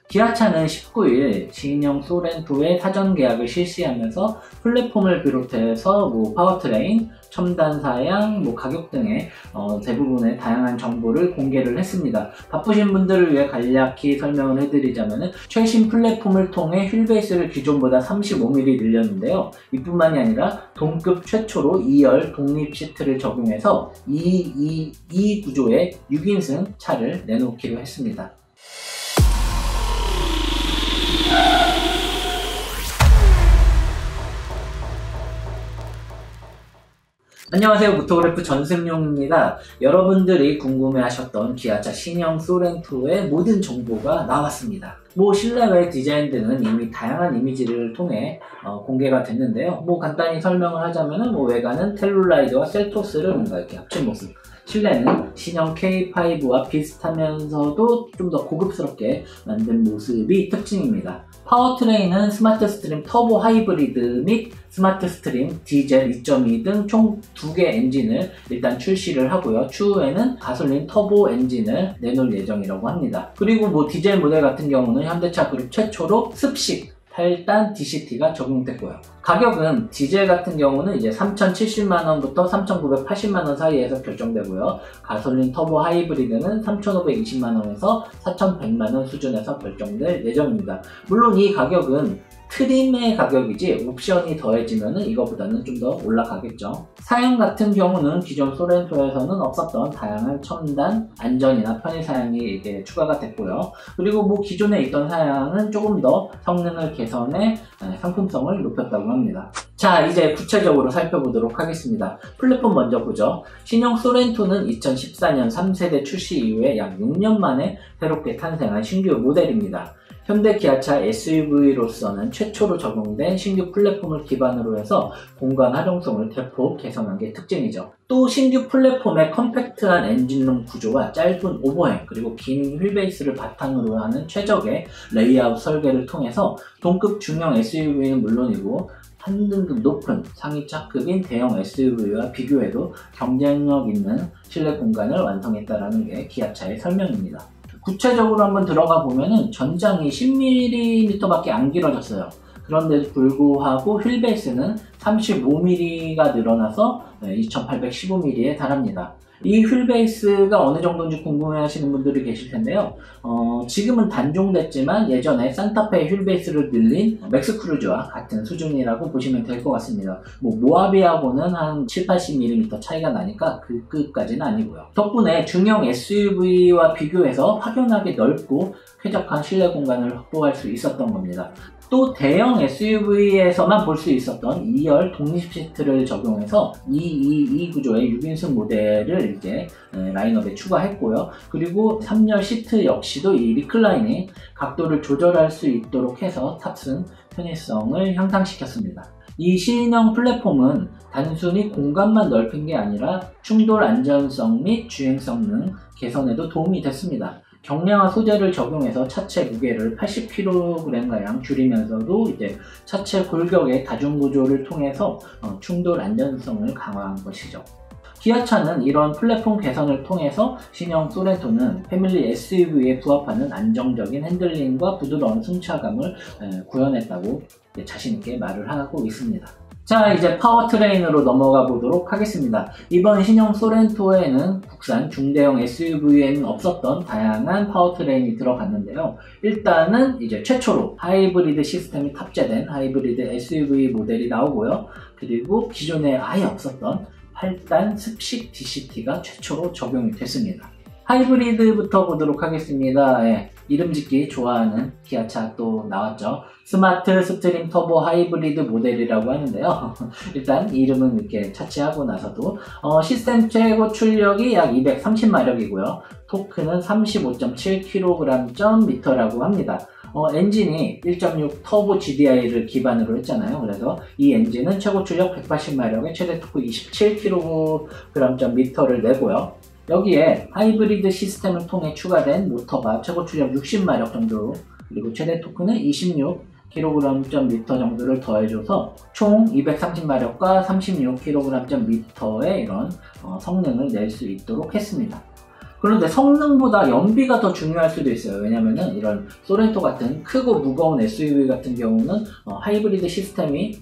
기아차는 19일 신형 소렌토의 사전 계약을 실시하면서 플랫폼을 비롯해서 파워트레인, 첨단 사양, 가격 등의 대부분의 다양한 정보를 공개를 했습니다. 바쁘신 분들을 위해 간략히 설명을 해드리자면 최신 플랫폼을 통해 휠베이스를 기존보다 35mm 늘렸는데요. 이뿐만이 아니라 동급 최초로 2열 독립 시트를 적용해서 2 구조의 6인승 차를 내놓기로 했습니다. 안녕하세요, 모토그래프 전승용입니다. 여러분들이 궁금해하셨던 기아차 신형 소렌토의 모든 정보가 나왔습니다. 실내외 디자인 등은 이미 다양한 이미지를 통해 공개가 됐는데요. 간단히 설명을 하자면 외관은 텔룰라이드와 셀토스를 뭔가 이렇게 합친 모습, 실내는 신형 K5와 비슷하면서도 좀 더 고급스럽게 만든 모습이 특징입니다. 파워트레인은 스마트 스트림 터보 하이브리드 및 스마트 스트림 디젤 2.2 등 총 2개 엔진을 일단 출시를 하고요. 추후에는 가솔린 터보 엔진을 내놓을 예정이라고 합니다. 그리고 디젤 모델 같은 경우는 현대차 그룹 최초로 습식 8단 DCT가 적용됐고요. 가격은 디젤 같은 경우는 이제 3,070만원부터 3,980만원 사이에서 결정되고요. 가솔린 터보 하이브리드는 3,520만원에서 4,100만원 수준에서 결정될 예정입니다. 물론 이 가격은 트림의 가격이지 옵션이 더해지면 이거보다는 좀 더 올라가겠죠. 사양 같은 경우는 기존 소렌토에서는 없었던 다양한 첨단, 안전이나 편의 사양이 이게 추가가 됐고요. 그리고 기존에 있던 사양은 조금 더 성능을 개선해 상품성을 높였다고 합니다. 자, 이제 구체적으로 살펴보도록 하겠습니다. 플랫폼 먼저 보죠. 신형 소렌토는 2014년 3세대 출시 이후에 약 6년 만에 새롭게 탄생한 신규 모델입니다. 현대 기아차 SUV로서는 최초로 적용된 신규 플랫폼을 기반으로 해서 공간 활용성을 대폭 개선한 게 특징이죠. 또 신규 플랫폼의 컴팩트한 엔진룸 구조와 짧은 오버행 그리고 긴 휠베이스를 바탕으로 하는 최적의 레이아웃 설계를 통해서 동급 중형 SUV는 물론이고 한 등급 높은 상위차급인 대형 SUV와 비교해도 경쟁력 있는 실내 공간을 완성했다는 게 기아차의 설명입니다. 구체적으로 한번 들어가 보면은 전장이 10mm밖에 안 길어졌어요. 그런데도 불구하고 휠베이스는 35mm가 늘어나서 2815mm에 달합니다. 이 휠베이스가 어느 정도인지 궁금해 하시는 분들이 계실 텐데요. 지금은 단종됐지만 예전에 산타페 휠베이스를 늘린 맥스크루즈와 같은 수준이라고 보시면 될 것 같습니다. 모하비하고는 한 7-80mm 차이가 나니까 그 급까지는 아니고요. 덕분에 중형 SUV와 비교해서 확연하게 넓고 쾌적한 실내 공간을 확보할 수 있었던 겁니다. 또 대형 SUV에서만 볼 수 있었던 2열 독립 시트를 적용해서 2 구조의 6인승 모델을 이제 라인업에 추가했고요. 그리고 3열 시트 역시도 이 리클라이닝 각도를 조절할 수 있도록 해서 탑승 편의성을 향상시켰습니다. 이 신형 플랫폼은 단순히 공간만 넓힌 게 아니라 충돌 안전성 및 주행 성능 개선에도 도움이 됐습니다. 경량화 소재를 적용해서 차체 무게를 80kg가량 줄이면서도 이제 차체 골격의 다중 구조를 통해서 충돌 안전성을 강화한 것이죠. 기아차는 이런 플랫폼 개선을 통해서 신형 소렌토는 패밀리 SUV에 부합하는 안정적인 핸들링과 부드러운 승차감을 구현했다고 자신있게 말을 하고 있습니다. 자, 이제 파워트레인으로 넘어가 보도록 하겠습니다. 이번 신형 소렌토에는 국산 중대형 SUV에는 없었던 다양한 파워트레인이 들어갔는데요. 일단은 이제 최초로 하이브리드 시스템이 탑재된 하이브리드 SUV 모델이 나오고요. 그리고 기존에 아예 없었던 8단 습식 DCT가 최초로 적용이 됐습니다. 하이브리드부터 보도록 하겠습니다. 이름 짓기 좋아하는 기아차 또 나왔죠. 스마트 스트림 터보 하이브리드 모델이라고 하는데요. 일단 이름은 이렇게 차치하고 나서도 시스템 최고 출력이 약 230마력이고요. 토크는 35.7kg/m라고 합니다. 엔진이 1.6 터보 GDI를 기반으로 했잖아요. 그래서 이 엔진은 최고 출력 180마력에 최대 토크 27kg/m를 내고요. 여기에 하이브리드 시스템을 통해 추가된 모터가 최고 출력 60마력 정도, 그리고 최대 토크는 26kgm 정도를 더해줘서 총 230마력과 36kgm의 이런 성능을 낼 수 있도록 했습니다. 그런데 성능보다 연비가 더 중요할 수도 있어요. 왜냐면은 이런 소렌토 같은 크고 무거운 SUV 같은 경우는 하이브리드 시스템이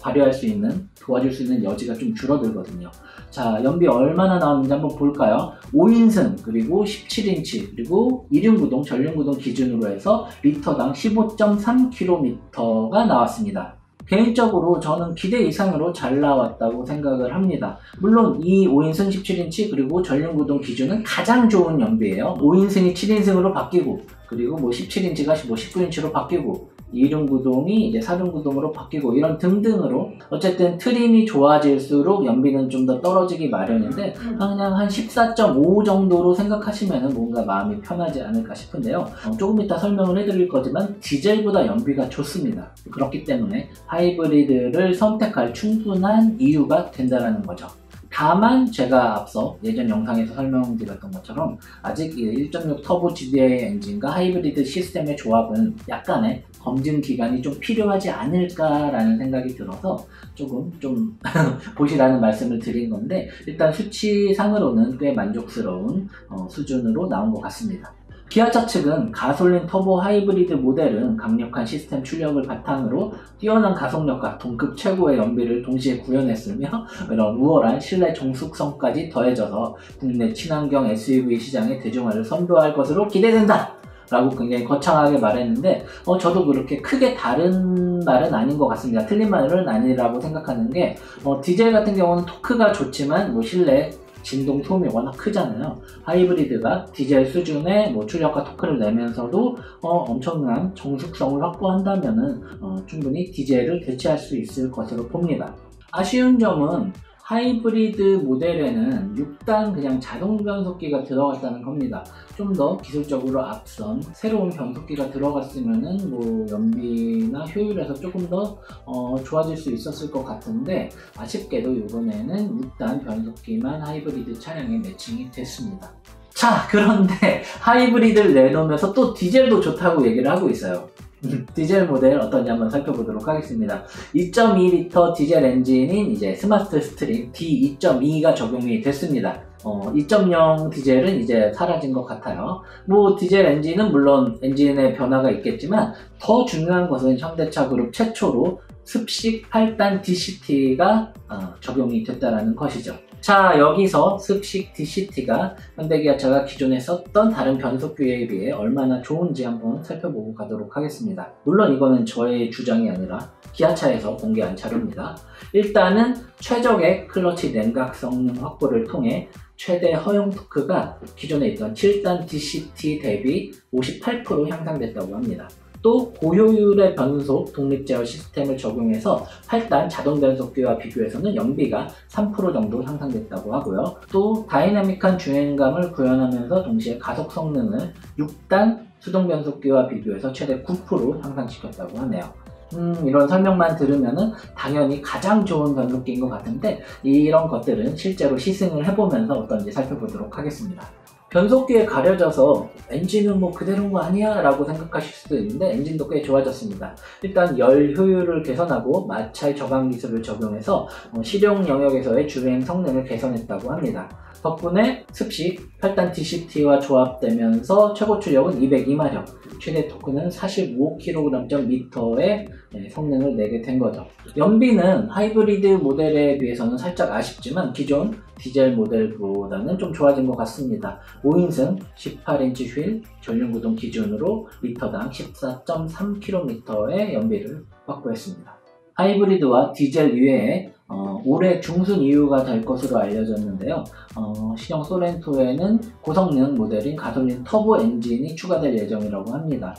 발휘할 수 있는, 도와줄 수 있는 여지가 좀 줄어들거든요. 자, 연비 얼마나 나왔는지 한번 볼까요? 5인승, 그리고 17인치, 그리고 2륜구동, 전륜구동 기준으로 해서 리터당 15.3km가 나왔습니다. 개인적으로 저는 기대 이상으로 잘 나왔다고 생각을 합니다. 물론 이 5인승 17인치 그리고 전륜구동 기준은 가장 좋은 연비예요. 5인승이 7인승으로 바뀌고, 그리고 17인치가 19인치로 바뀌고, 2륜구동이 이제 4륜구동으로 바뀌고, 이런 등등으로 어쨌든 트림이 좋아질수록 연비는 좀 더 떨어지기 마련인데, 그냥 한 14.5 정도로 생각하시면 뭔가 마음이 편하지 않을까 싶은데요. 조금 이따 설명을 해드릴 거지만 디젤보다 연비가 좋습니다. 그렇기 때문에 하이브리드를 선택할 충분한 이유가 된다는 거죠. 다만 제가 앞서 예전 영상에서 설명드렸던 것처럼 아직 1.6 터보 GDI 엔진과 하이브리드 시스템의 조합은 약간의 검증 기간이 좀 필요하지 않을까라는 생각이 들어서 조금 좀 보시라는 말씀을 드린 건데, 일단 수치상으로는 꽤 만족스러운 수준으로 나온 것 같습니다. 기아차 측은 가솔린 터보 하이브리드 모델은 강력한 시스템 출력을 바탕으로 뛰어난 가속력과 동급 최고의 연비를 동시에 구현했으며, 이런 우월한 실내 정숙성까지 더해져서 국내 친환경 SUV 시장의 대중화를 선도할 것으로 기대된다! 라고 굉장히 거창하게 말했는데, 저도 그렇게 크게 다른 말은 아닌 것 같습니다. 틀린 말은 아니라고 생각하는 게, 디젤 같은 경우는 토크가 좋지만 실내 진동 소음이 워낙 크잖아요. 하이브리드가 디젤 수준의 출력과 토크를 내면서도 엄청난 정숙성을 확보한다면은 충분히 디젤을 대체할 수 있을 것으로 봅니다. 아쉬운 점은 하이브리드 모델에는 6단 그냥 자동 변속기가 들어갔다는 겁니다. 좀 더 기술적으로 앞선 새로운 변속기가 들어갔으면은 연비나 효율에서 조금 더 좋아질 수 있었을 것 같은데, 아쉽게도 이번에는 6단 변속기만 하이브리드 차량에 매칭이 됐습니다. 자, 그런데 하이브리드를 내놓으면서 또 디젤도 좋다고 얘기를 하고 있어요. 디젤 모델 어떤지 한번 살펴보도록 하겠습니다. 2.2L 디젤 엔진인 이제 스마트 스트림 D2.2가 적용이 됐습니다. 2.0 디젤은 이제 사라진 것 같아요. 디젤 엔진은 물론 엔진의 변화가 있겠지만, 더 중요한 것은 현대차 그룹 최초로 습식 8단 DCT가 적용이 됐다는 것이죠. 자, 여기서 습식 DCT가 현대기아차가 기존에 썼던 다른 변속기에 비해 얼마나 좋은지 한번 살펴보고 가도록 하겠습니다. 물론 이거는 저의 주장이 아니라 기아차에서 공개한 자료입니다. 일단은 최적의 클러치 냉각 성능 확보를 통해 최대 허용 토크가 기존에 있던 7단 DCT 대비 58% 향상됐다고 합니다. 또 고효율의 변속 독립 제어 시스템을 적용해서 8단 자동 변속기와 비교해서는 연비가 3% 정도 향상됐다고 하고요. 또 다이나믹한 주행감을 구현하면서 동시에 가속 성능을 6단 수동 변속기와 비교해서 최대 9% 향상시켰다고 하네요. 이런 설명만 들으면은 당연히 가장 좋은 변속기인 것 같은데, 이런 것들은 실제로 시승을 해보면서 어떤지 살펴보도록 하겠습니다. 변속기에 가려져서 엔진은 그대로인 거 아니야? 라고 생각하실 수도 있는데, 엔진도 꽤 좋아졌습니다. 일단 열 효율을 개선하고 마찰 저감 기술을 적용해서 실용 영역에서의 주행 성능을 개선했다고 합니다. 덕분에 습식 8단 DCT와 조합되면서 최고 출력은 202마력, 최대 토크는 45kg/m의 성능을 내게 된 거죠. 연비는 하이브리드 모델에 비해서는 살짝 아쉽지만 기존 디젤 모델보다는 좀 좋아진 것 같습니다. 5인승 18인치 휠 전륜구동 기준으로 리터당 14.3km의 연비를 확보했습니다. 하이브리드와 디젤 이외에 올해 중순 이후가 될 것으로 알려졌는데요. 신형 소렌토에는 고성능 모델인 가솔린 터보 엔진이 추가될 예정이라고 합니다.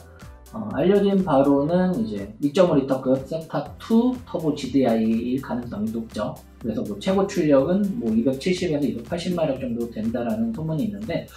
알려진 바로는 이제 2.5L급 세타2 터보 GDI일 가능성이 높죠. 그래서 최고 출력은 270에서 280마력 정도 된다라는 소문이 있는데,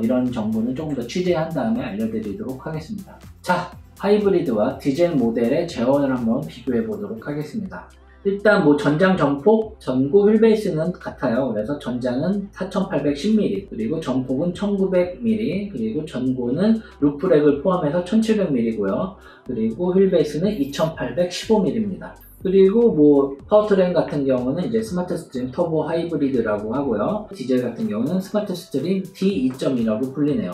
이런 정보는 조금 더 취재한 다음에 알려드리도록 하겠습니다. 자, 하이브리드와 디젤 모델의 제원을 한번 비교해 보도록 하겠습니다. 일단 전장 전폭, 전고 휠베이스는 같아요. 그래서 전장은 4810mm, 그리고 전폭은 1900mm, 그리고 전고는 루프렉을 포함해서 1700mm고요. 그리고 휠베이스는 2815mm입니다. 그리고 뭐 파워트레인 같은 경우는 이제 스마트 스트림 터보 하이브리드라고 하고요. 디젤 같은 경우는 스마트 스트림 D2.2라고 불리네요.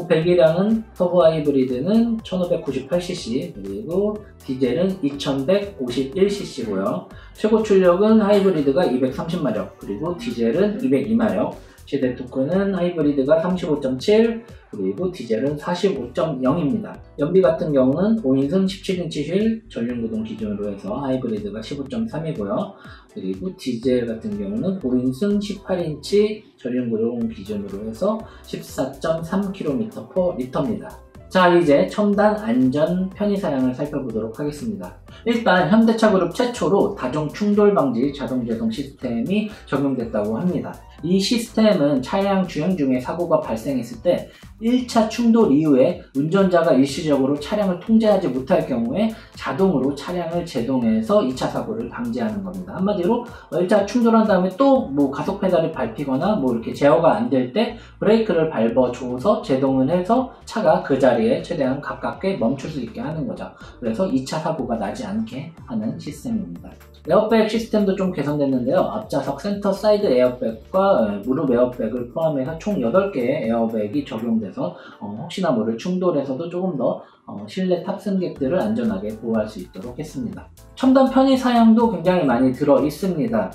배기량은 터보 하이브리드는 1598cc, 그리고 디젤은 2151cc고요. 최고 출력은 하이브리드가 230마력, 그리고 디젤은 202마력. 최대 토크는 하이브리드가 35.7, 그리고 디젤은 45.0입니다. 연비 같은 경우는 5인승 17인치 휠 전륜구동 기준으로 해서 하이브리드가 15.3이고요. 그리고 디젤 같은 경우는 5인승 18인치 전륜구동 기준으로 해서 14.3km/L입니다. 자, 이제 첨단 안전 편의사양을 살펴보도록 하겠습니다. 일단 현대차 그룹 최초로 다중 충돌 방지 자동 제동 시스템이 적용됐다고 합니다. 이 시스템은 차량 주행 중에 사고가 발생했을 때 1차 충돌 이후에 운전자가 일시적으로 차량을 통제하지 못할 경우에 자동으로 차량을 제동해서 2차 사고를 방지하는 겁니다. 한마디로 1차 충돌한 다음에 또 뭐 가속 페달을 밟히거나 뭐 이렇게 제어가 안 될 때 브레이크를 밟아줘서 제동을 해서 차가 그 자리에 최대한 가깝게 멈출 수 있게 하는 거죠. 그래서 2차 사고가 나지 않게 하는 시스템입니다. 에어백 시스템도 좀 개선됐는데요. 앞좌석 센터 사이드 에어백과 무릎 에어백을 포함해서 총 8개의 에어백이 적용돼서 혹시나 모를 충돌에서도 조금 더 실내 탑승객들을 안전하게 보호할 수 있도록 했습니다. 첨단 편의 사양도 굉장히 많이 들어 있습니다.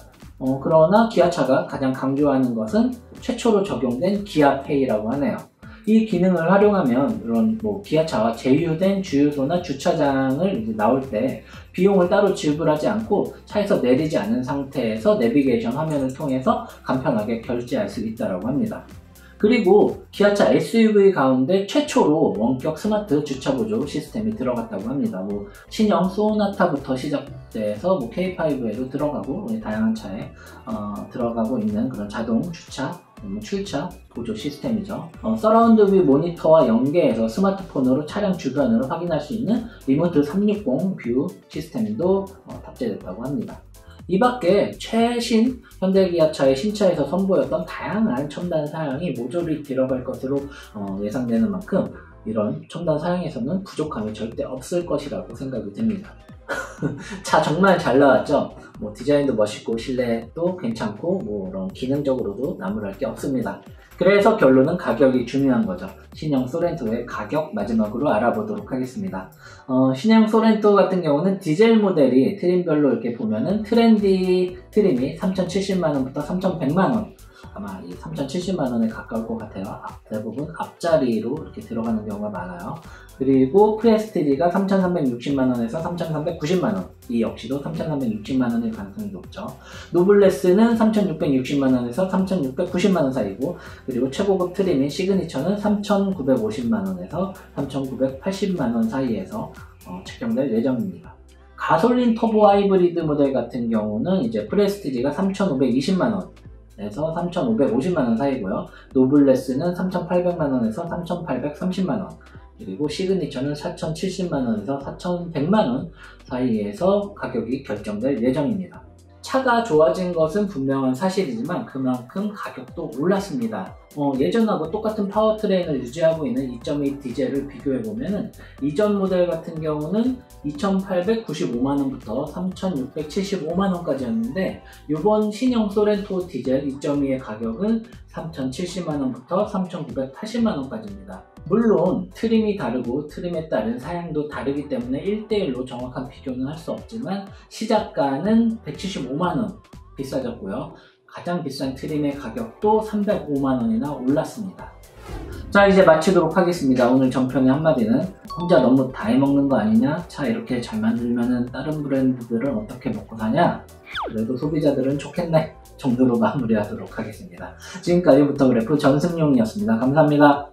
그러나 기아차가 가장 강조하는 것은 최초로 적용된 기아페이라고 하네요. 이 기능을 활용하면 이런 기아차가 제휴된 주유소나 주차장을 이제 나올 때 비용을 따로 지불하지 않고 차에서 내리지 않은 상태에서 내비게이션 화면을 통해서 간편하게 결제할 수 있다고 합니다. 그리고 기아차 SUV 가운데 최초로 원격 스마트 주차 보조 시스템이 들어갔다고 합니다. 신형 소나타부터 시작돼서 K5에도 들어가고 다양한 차에 들어가고 있는 그런 자동 주차, 출차 보조 시스템이죠. 서라운드 뷰 모니터와 연계해서 스마트폰으로 차량 주변을 확인할 수 있는 리모트 360 뷰 시스템도 탑재됐다고 합니다. 이 밖에 최신 현대기아차의 신차에서 선보였던 다양한 첨단 사양이 모조리 들어갈 것으로 예상되는 만큼 이런 첨단 사양에서는 부족함이 절대 없을 것이라고 생각이 됩니다. 차 정말 잘 나왔죠? 디자인도 멋있고 실내도 괜찮고 이런 기능적으로도 나무랄 게 없습니다. 그래서 결론은 가격이 중요한 거죠. 신형 소렌토의 가격 마지막으로 알아보도록 하겠습니다. 신형 소렌토 같은 경우는 디젤 모델이 트림별로 이렇게 보면은 트렌디 트림이 3,070만원부터 3,100만원, 아마 이 3,070만원에 가까울 것 같아요. 대부분 앞자리로 이렇게 들어가는 경우가 많아요. 그리고 프레스티지가 3,360만원에서 3,390만원, 이 역시도 3,360만원일 가능성이 높죠. 노블레스는 3,660만원에서 3,690만원 사이고, 그리고 최고급 트림인 시그니처는 3,950만원에서 3,980만원 사이에서 책정될 예정입니다. 가솔린 터보 하이브리드 모델 같은 경우는 이제 프레스티지가 3,520만원 에서 3,550만원 사이고요. 노블레스는 3,800만원에서 3,830만원, 그리고 시그니처는 4,070만원에서 4,100만원 사이에서 가격이 결정될 예정입니다. 차가 좋아진 것은 분명한 사실이지만 그만큼 가격도 올랐습니다. 예전하고 똑같은 파워트레인을 유지하고 있는 2.2 디젤을 비교해보면 이전 모델 같은 경우는 2,895만원부터 3,675만원까지였는데 이번 신형 소렌토 디젤 2.2의 가격은 3,070만원부터 3,980만원까지입니다. 물론 트림이 다르고 트림에 따른 사양도 다르기 때문에 1대1로 정확한 비교는 할 수 없지만 시작가는 175만원 비싸졌고요. 가장 비싼 트림의 가격도 305만원이나 올랐습니다. 자, 이제 마치도록 하겠습니다. 오늘 전편의 한마디는 혼자 너무 다 해먹는 거 아니냐? 차 이렇게 잘 만들면은 다른 브랜드들은 어떻게 먹고 사냐? 그래도 소비자들은 좋겠네 정도로 마무리하도록 하겠습니다. 지금까지 모터그래프 전승용이었습니다. 감사합니다.